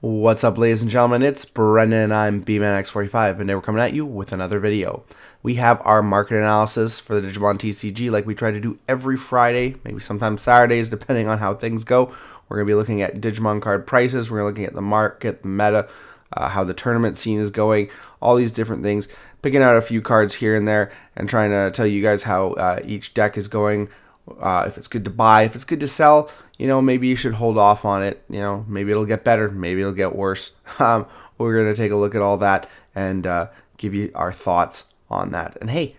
What's up, ladies and gentlemen? It's Brendan and I'm BManX45, and today we're coming at you with another video. We have our market analysis for the Digimon TCG like we try to do every Friday, maybe sometimes Saturdays, depending on how things go. We're going to be looking at Digimon card prices, we're looking at the market, the meta, how the tournament scene is going, all these different things, picking out a few cards here and there, and trying to tell you guys how each deck is going, if it's good to buy, if it's good to sell. Maybe you should hold off on it. Maybe it'll get better, maybe it'll get worse. We're going to take a look at all that and give you our thoughts on that. And hey,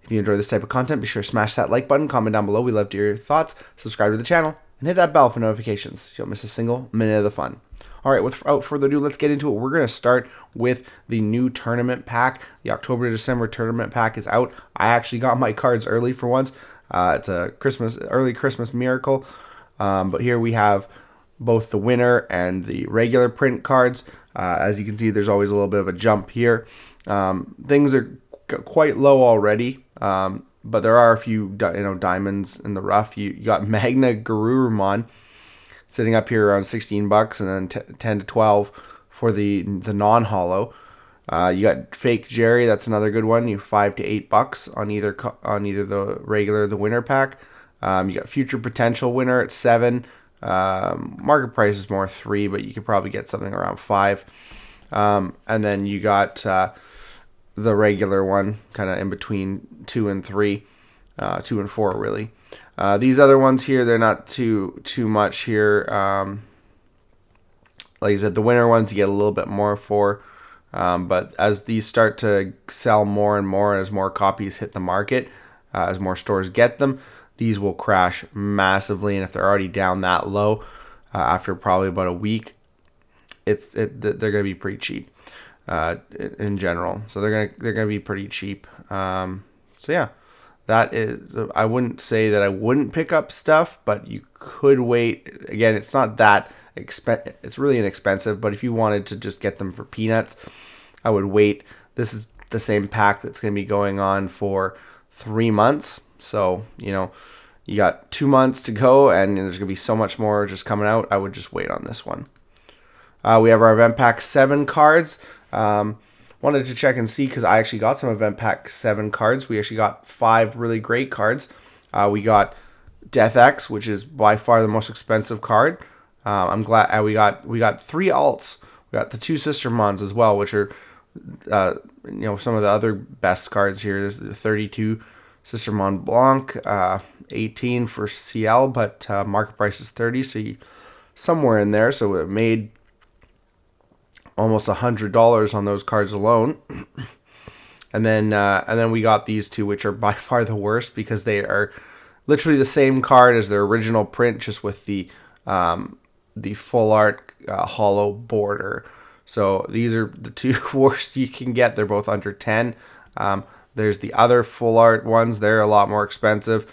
if you enjoy this type of content, be sure to smash that like button, comment down below. We love to hear your thoughts. Subscribe to the channel and hit that bell for notifications so you don't miss a single minute of the fun. All right, without further ado, let's get into it. We're going to start with the new tournament pack. The October to December tournament pack is out. I actually got my cards early for once. It's a early Christmas miracle. But here we have both the winner and the regular print cards. As you can see, there's always a little bit of a jump here. Things are quite low already, but there are a few diamonds in the rough. You got Magna Garurumon sitting up here around $16, and then 10 to 12 for the non-hollow. You got Fake Jerry, that's another good one. You $5 to $8 on either the regular or the winner pack. You got Future Potential winner at $7. Market price is more $3, but you could probably get something around $5. And then you got the regular one, kind of in between 2 and 3, 2 and 4 really. These other ones here, they're not too much here. Like I said, the winner ones you get a little bit more for. But as these start to sell more and more, as more copies hit the market, as more stores get them, these will crash massively. And if they're already down that low after probably about a week, they're going to be pretty cheap in general. So they're gonna be pretty cheap. So yeah, that is. I wouldn't say that I wouldn't pick up stuff, but you could wait. Again, it's not that expensive. It's really inexpensive. But if you wanted to just get them for peanuts, I would wait. This is the same pack that's going to be going on for 3 months. So, you got 2 months to go, and there's going to be so much more just coming out. I would just wait on this one. We have our Event Pack 7 cards. Wanted to check and see because I actually got some Event Pack 7 cards. We actually got 5 really great cards. We got Death X, which is by far the most expensive card. I'm glad. And we got 3 alts. We got the 2 Sistermons as well, which are some of the other best cards here. There's the 32 Sistermon Blanc, 18 for CL, but market price is 30, so somewhere in there. So it made almost $100 on those cards alone. And then we got these 2, which are by far the worst because they are literally the same card as their original print, just with the full art hollow border. So these are the 2 worst you can get. They're both under 10. There's the other full art ones. They're a lot more expensive.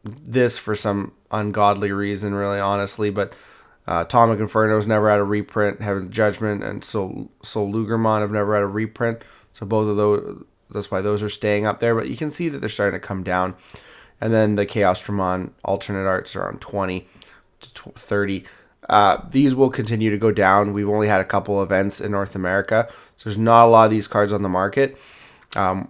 This for some ungodly reason, really, honestly. But Atomic Inferno's never had a reprint. Heaven's Judgment and Soul Lugermon have never had a reprint. So both of those, that's why those are staying up there. But you can see that they're starting to come down. And then the Chaosdramon alternate arts are on 20 to 30. These will continue to go down. We've only had a couple events in North America, so there's not a lot of these cards on the market.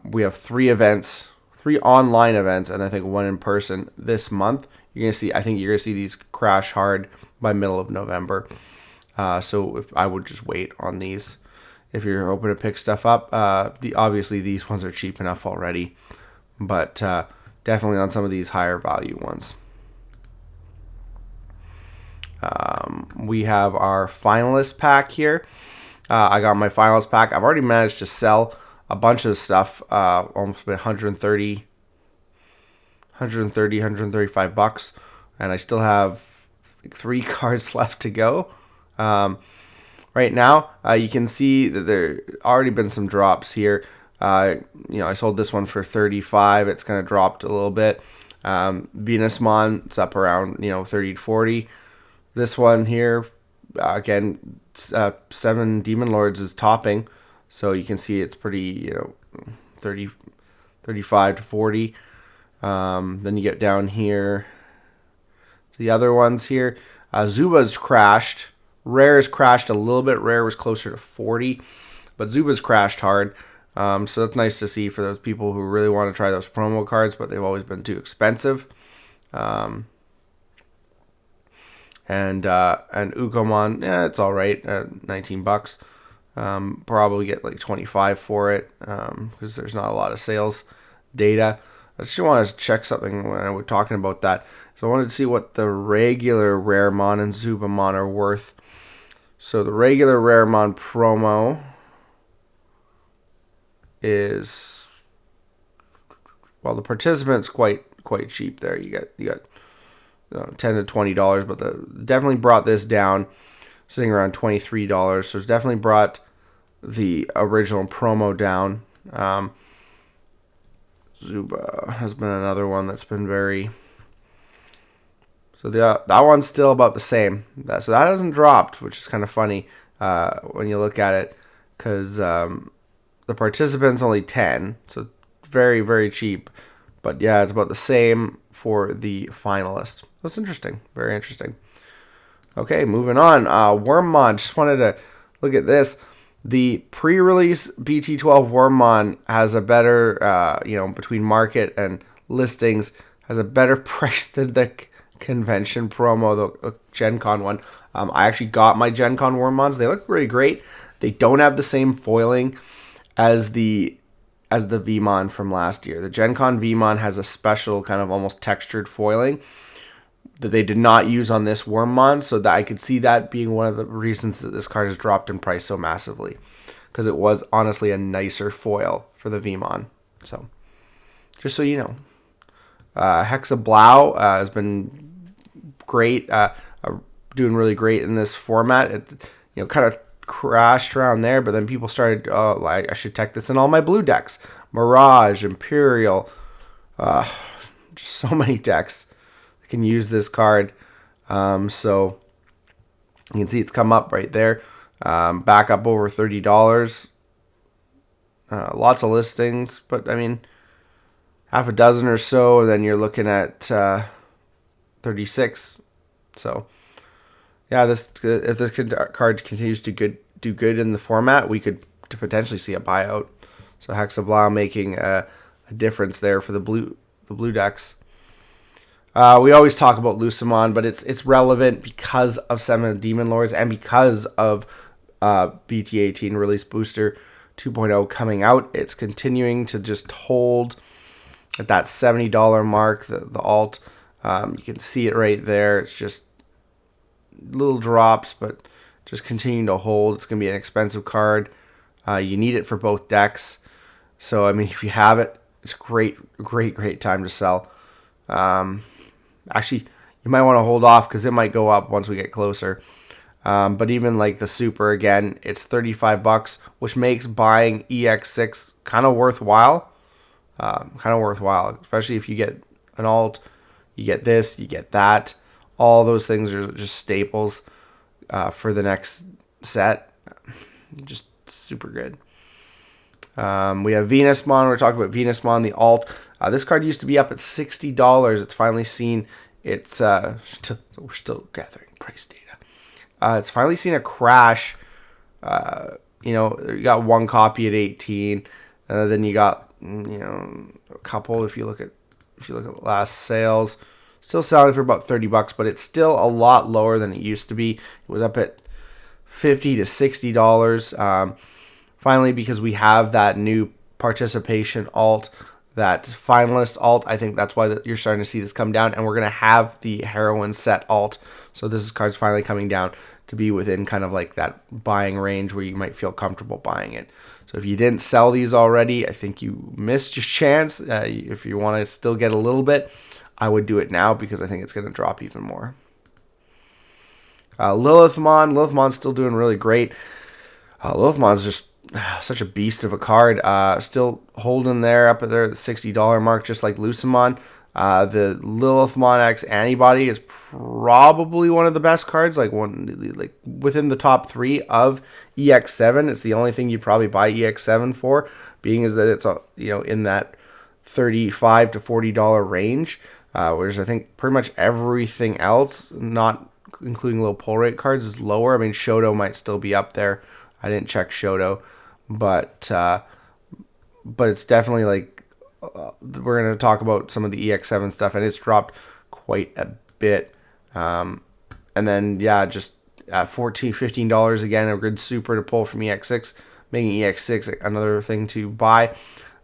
We have 3 events, 3 online events, and I think 1 in person this month. I think you're gonna see these crash hard by middle of November. So I would just wait on these if you're hoping to pick stuff up. Obviously these ones are cheap enough already, but definitely on some of these higher value ones. We have our finalist pack here. I got my finalist pack. I've already managed to sell a bunch of stuff, almost $135, and I still have 3 cards left to go. Right now, you can see that there already been some drops here. I sold this one for 35. It's kind of dropped a little bit. Venusmon, it's up around 30 to 40. This one here, again, 7 Demon Lords is topping, so you can see it's pretty, 35 to 40. Then you get down here to the other ones here. Zuba's crashed Rare has crashed a little bit. Rare was closer to 40, but Zuba's crashed hard. So that's nice to see for those people who really want to try those promo cards, but they've always been too expensive. And Ukomon, yeah, it's all right at $19. Probably get like 25 for it because there's not a lot of sales data. I just want to check something when we're talking about that. So I wanted to see what the regular Raremon and Zubamon are worth. So the regular Raremon promo is, well, the participant's quite cheap there. You got $10 to $20, but definitely brought this down, sitting around $23. So it's definitely brought the original promo down. Zuba has been another one that's been very. So that one's still about the same. So that hasn't dropped, which is kind of funny when you look at it, because the participant's only 10, so very, very cheap. But yeah, it's about the same for the finalist. That's interesting. Very interesting. Okay, moving on. Wormmon. Just wanted to look at this. The pre-release BT12 Wormmon has a better, between market and listings, has a better price than the convention promo, the Gen Con one. I actually got my Gen Con Wormmons. They look really great. They don't have the same foiling as the VMon from last year. The Gen Con VMon has a special kind of almost textured foiling that they did not use on this Wormmon, so that I could see that being one of the reasons that this card has dropped in price so massively, because it was honestly a nicer foil for the VMon. So, just so you know, Hexablau has been great, doing really great in this format. It kind of crashed around there, but then people started, I should tech this in all my blue decks. Mirage, Imperial, just so many decks that can use this card. So you can see it's come up right there, back up over $30. Lots of listings, but I mean, half a dozen or so, and then you're looking at 36. So yeah, if this card continues to do good in the format, we could potentially see a buyout. So Hexablau making a difference there for the blue decks. We always talk about Lucemon, but it's relevant because of Seven Demon Lords and because of BT18 Release Booster 2.0 coming out. It's continuing to just hold at that $70 mark, the alt. You can see it right there. It's just little drops, but just continuing to hold. It's going to be an expensive card. You need it for both decks. So, I mean, if you have it, it's great time to sell. Actually, you might want to hold off because it might go up once we get closer. But even like the Super, again, it's $35, which makes buying EX6 kind of worthwhile. Especially if you get an alt, you get this, you get that. All those things are just staples for the next set. Just super good. We have Venusmon. We're talking about Venusmon, the alt. This card used to be up at $60. It's finally seen its... we're still gathering price data. It's finally seen a crash. You got one copy at 18. Then you got a couple. If you look at last sales, still selling for about $30, but it's still a lot lower than it used to be. It was up at $50 to $60. Finally, because we have that new participation alt, that finalist alt, I think that's why you're starting to see this come down, and we're going to have the heroine set alt. So this card's finally coming down to be within kind of like that buying range where you might feel comfortable buying it. So if you didn't sell these already, I think you missed your chance. If you want to still get a little bit, I would do it now because I think it's going to drop even more. Lilithmon's still doing really great. Lilithmon's just such a beast of a card. Still holding there up at the $60 mark, just like Lucemon. The Lilithmon X-Antibody is probably one of the best cards, like within the top 3 of EX7. It's the only thing you'd probably buy EX7 for, being is that it's in that $35 to $40 range. Whereas I think pretty much everything else, not including little pull rate cards, is lower. I mean, Shoto might still be up there. I didn't check Shoto, but it's definitely like we're going to talk about some of the EX7 stuff, and it's dropped quite a bit. And then, yeah, just $14, $15 again, a good super to pull from EX6, making EX6 another thing to buy.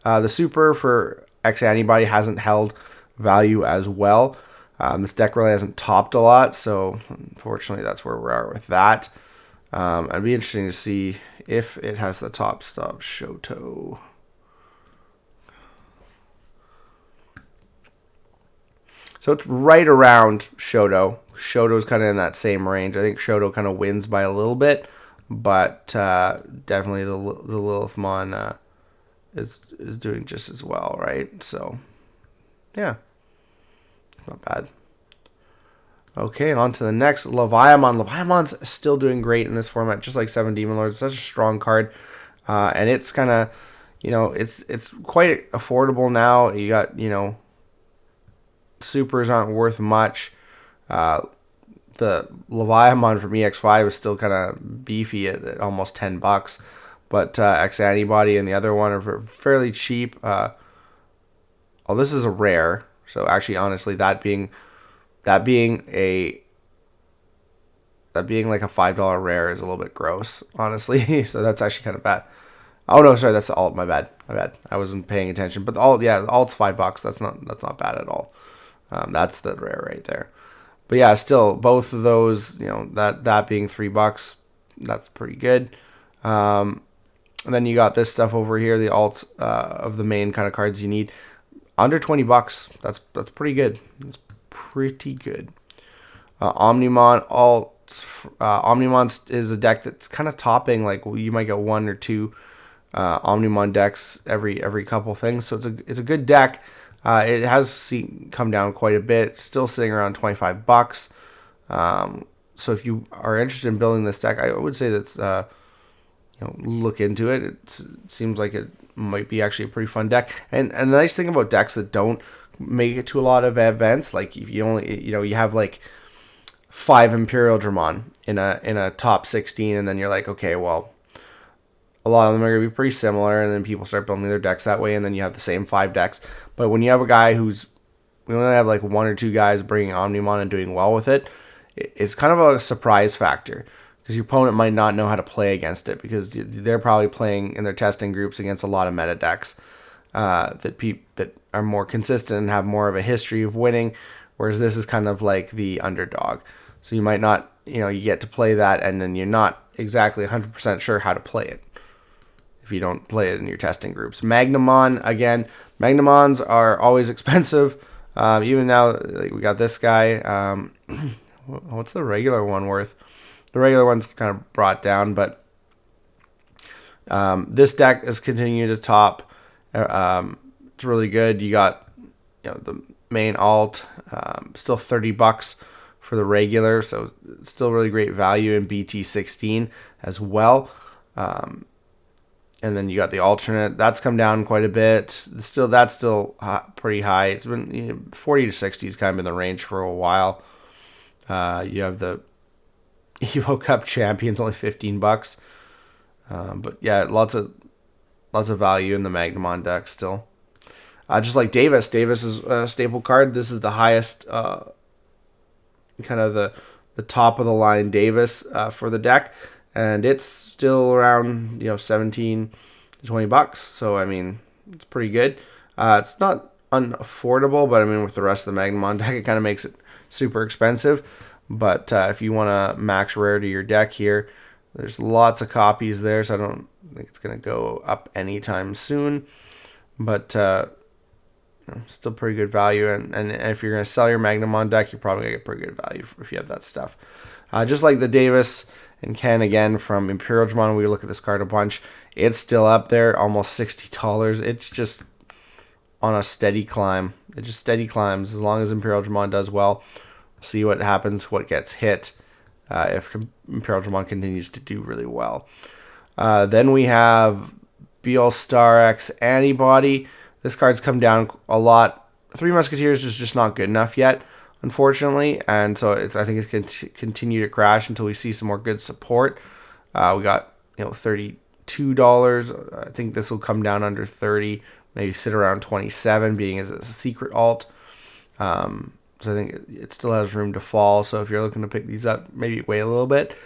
The super for X-Antibody hasn't held value as well. This deck really hasn't topped a lot, so unfortunately that's where we are with that. It'd be interesting to see if it has the top stop Shoto. So it's right around Shoto. Shoto's kind of in that same range. I think Shoto kind of wins by a little bit, but definitely the Lilithmon is doing just as well, right? So, yeah, not bad. Okay, on to the next, Leviamon. Leviamon's still doing great in this format, just like 7 Demon Lords. It's such a strong card, and it's kind of, it's quite affordable now. You got, supers aren't worth much. The Leviamon from EX5 is still kind of beefy at almost $10, but X-Antibody and the other one are fairly cheap. This is a rare, so actually, honestly, that being like a $5 rare is a little bit gross, honestly. So that's actually kind of bad. Oh no, sorry, that's the alt. My bad. I wasn't paying attention. But the alt, yeah, the alt's $5. That's not bad at all. That's the rare right there. But yeah, still both of those, that being $3, that's pretty good. And then you got this stuff over here, the alts of the main kind of cards you need, under $20. That's pretty good. It's pretty good. Omnimon alt. Omnimon is a deck that's kind of topping. Like you might get 1 or 2 Omnimon decks every couple things. So it's a good deck. It has come down quite a bit. Still sitting around $25. So if you are interested in building this deck, I would say that's look into it. It seems like it might be actually a pretty fun deck. And the nice thing about decks that don't make it to a lot of events, like if you only you have like 5 Imperial Dramon in a top 16, and then you're like, okay, well, a lot of them are going to be pretty similar, and then people start building their decks that way, and then you have the same 5 decks. But when you have a guy we only have like 1 or 2 guys bringing Omnimon and doing well with it, it's kind of a surprise factor, because your opponent might not know how to play against it, because they're probably playing in their testing groups against a lot of meta decks that are more consistent and have more of a history of winning, whereas this is kind of like the underdog. So you might not, you get to play that, and then you're not exactly 100% sure how to play it if you don't play it in your testing groups. Magnamon, again, Magnamons are always expensive. Even now, like, we got this guy. What's the regular one worth? The regular one's kind of brought down, but this deck is continuing to top. It's really good. You got the main alt, still $30 for the regular, so it's still really great value in BT16 as well. And then you got the alternate. That's come down quite a bit. That's still pretty high. It's been 40 to 60 is kind of in the range for a while. You have the Evo Cup Champions, only $15. But yeah, lots of value in the Magnamon deck still. Just like Davis. Davis is a staple card. This is the highest, kind of the top of the line Davis for the deck. And it's still around, $17 to $20. So, I mean, it's pretty good. It's not unaffordable, but I mean, with the rest of the Magnamon deck, it kind of makes it super expensive. But if you want to max rarity your deck here, there's lots of copies there, so I don't think it's going to go up anytime soon. But still pretty good value. And if you're going to sell your Magnamon deck, you're probably going to get pretty good value if you have that stuff. Just like the Davis and Ken again from Imperial Dramon, we look at this card a bunch. It's still up there, almost $60. It's just on a steady climb. It just steady climbs as long as Imperial Dramon does well. We'll see what happens, what gets hit if Imperial Dramon continues to do really well. Then we have BL Star X-Antibody. This card's come down a lot. 3 Musketeers is just not good enough yet. unfortunately, and so I think it's going to continue to crash until we see some more good support. We got $32. I think this will come down under 30, maybe sit around 27, being as a secret alt. So I think it still has room to fall. So if you're looking to pick these up, maybe wait a little bit.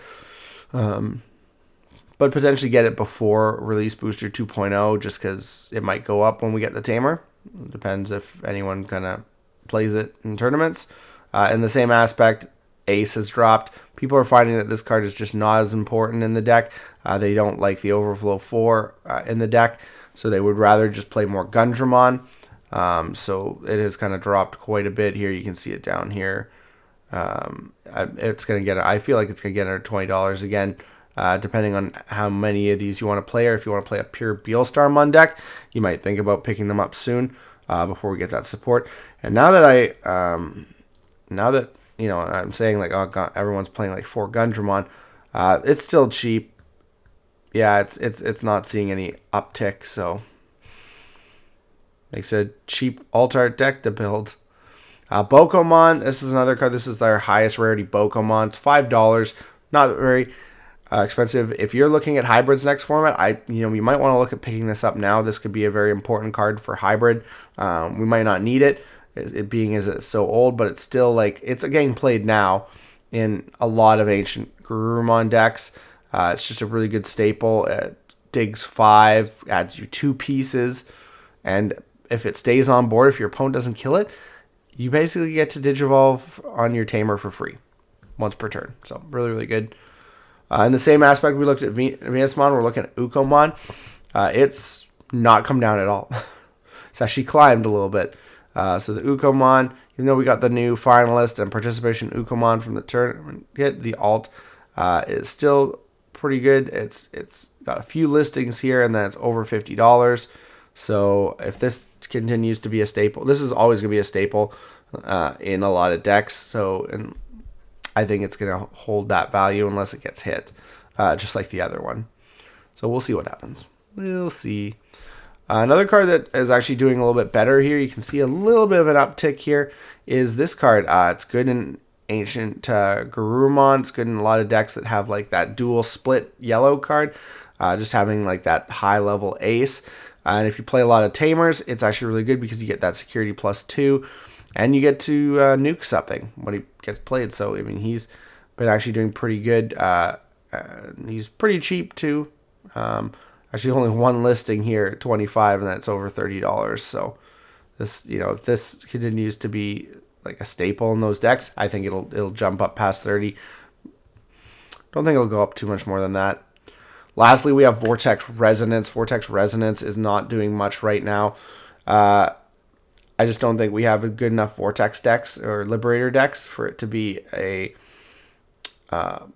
But potentially get it before Release Booster 2.0, just because it might go up when we get the tamer. It depends if anyone kind of plays it in tournaments. In the same aspect, Ace has dropped. People are finding that this card is just not as important in the deck. They don't like the Overflow 4 in the deck, so they would rather just play more Gundramon. So it has kind of dropped quite a bit here. You can see it down here. It's going to get, I feel like it's going to get under $20 again. Depending on how many of these you want to play, or if you want to play a pure Beelstarmon deck, you might think about picking them up soon before we get that support. And now that I'm saying like, oh God, everyone's playing like 4 Gundramon, it's still cheap. Yeah, it's not seeing any uptick, so makes it a cheap alt art deck to build. Bokomon, this is another card. This is their highest rarity Bokomon. It's $5, not very expensive. If you're looking at hybrids next format, you might want to look at picking this up now. This could be a very important card for hybrid. We might not need it being as it's so old, but it's still like it's getting played now in a lot of ancient Garurumon decks. It's just a really good staple. It digs 5, adds you 2 pieces, and if it stays on board, if your opponent doesn't kill it, you basically get to Digivolve on your tamer for free once per turn. So really, really good. In the same aspect, we looked at Venusmon. We're looking at Ukomon. It's not come down at all. It's actually climbed a little bit. So the Ukomon, even though we got the new finalist and participation Ukomon from the tournament, the alt is still pretty good. It's got a few listings here, and then it's over $50. So if this continues to be a staple, this is always going to be a staple in a lot of decks. So I think it's going to hold that value unless it gets hit, just like the other one. So we'll see what happens. We'll see. Another card that is actually doing a little bit better here, you can see a little bit of an uptick here, is this card. It's good in ancient Garurumon. It's good in a lot of decks that have like that dual split yellow card, just having like that high level ace. And if you play a lot of tamers, it's actually really good because you get that security +2. And you get to nuke something when he gets played. So, I mean, he's been actually doing pretty good. He's pretty cheap, too. Actually, only one listing here at 25, and that's over $30. So, this, if this continues to be like a staple in those decks, I think it'll jump up past 30. Don't think it'll go up too much more than that. Lastly, we have Vortex Resonance. Vortex Resonance is not doing much right now. I just don't think we have a good enough Vortex decks or Liberator decks for it to be a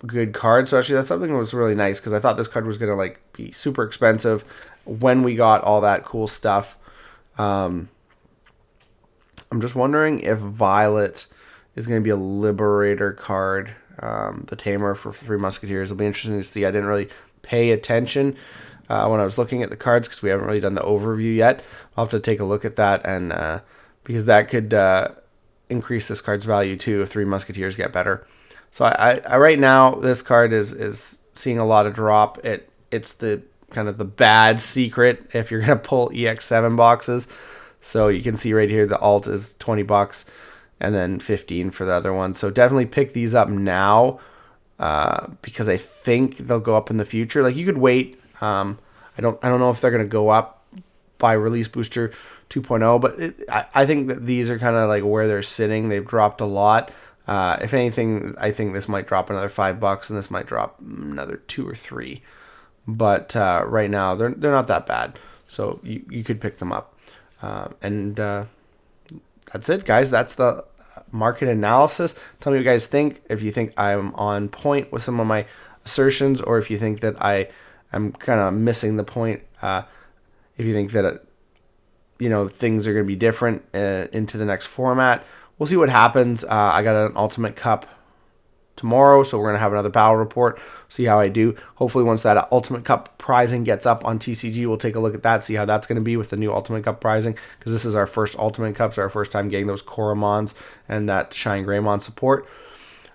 good card. So actually, that's something that was really nice because I thought this card was going to be super expensive when we got all that cool stuff. I'm just wondering if Violet is going to be a Liberator card, the Tamer for 3 Musketeers. It'll be interesting to see. I didn't really pay attention when I was looking at the cards because we haven't really done the overview yet. I'll have to take a look at that, and because that could increase this card's value too if 3 Musketeers get better. So I right now this card is seeing a lot of drop. It's the kind of the bad secret if you're gonna pull EX7 boxes. So you can see right here the alt is $20 and then 15 for the other one. So definitely pick these up now because I think they'll go up in the future. Like you could wait. I don't know if they're gonna go up by Release Booster 2.0, but I think that these are kind of like where they're sitting. They've dropped a lot. If anything, I think this might drop another $5, and this might drop another 2 or 3. But right now, they're not that bad, so you could pick them up. And that's it, guys. That's the market analysis. Tell me what you guys think. If you think I'm on point with some of my assertions, or if you think that I am kind of missing the point. If you think that things are going to be different into the next format. We'll see what happens. I got an Ultimate Cup tomorrow, so we're going to have another battle report, see how I do. Hopefully once that Ultimate Cup Prizing gets up on TCG, we'll take a look at that, see how that's going to be with the new Ultimate Cup Prizing, because this is our first Ultimate Cup, so our first time getting those Koromons and that Shine Greymon support.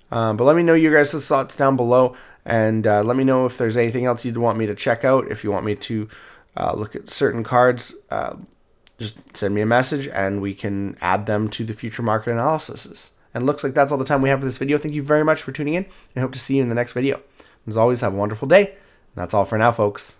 But let me know your guys' thoughts down below, and let me know if there's anything else you'd want me to check out. If you want me to look at certain cards, just send me a message and we can add them to the future market analyses. And looks like that's all the time we have for this video. Thank you very much for tuning in, and I hope to see you in the next video. As always, have a wonderful day. And that's all for now, folks.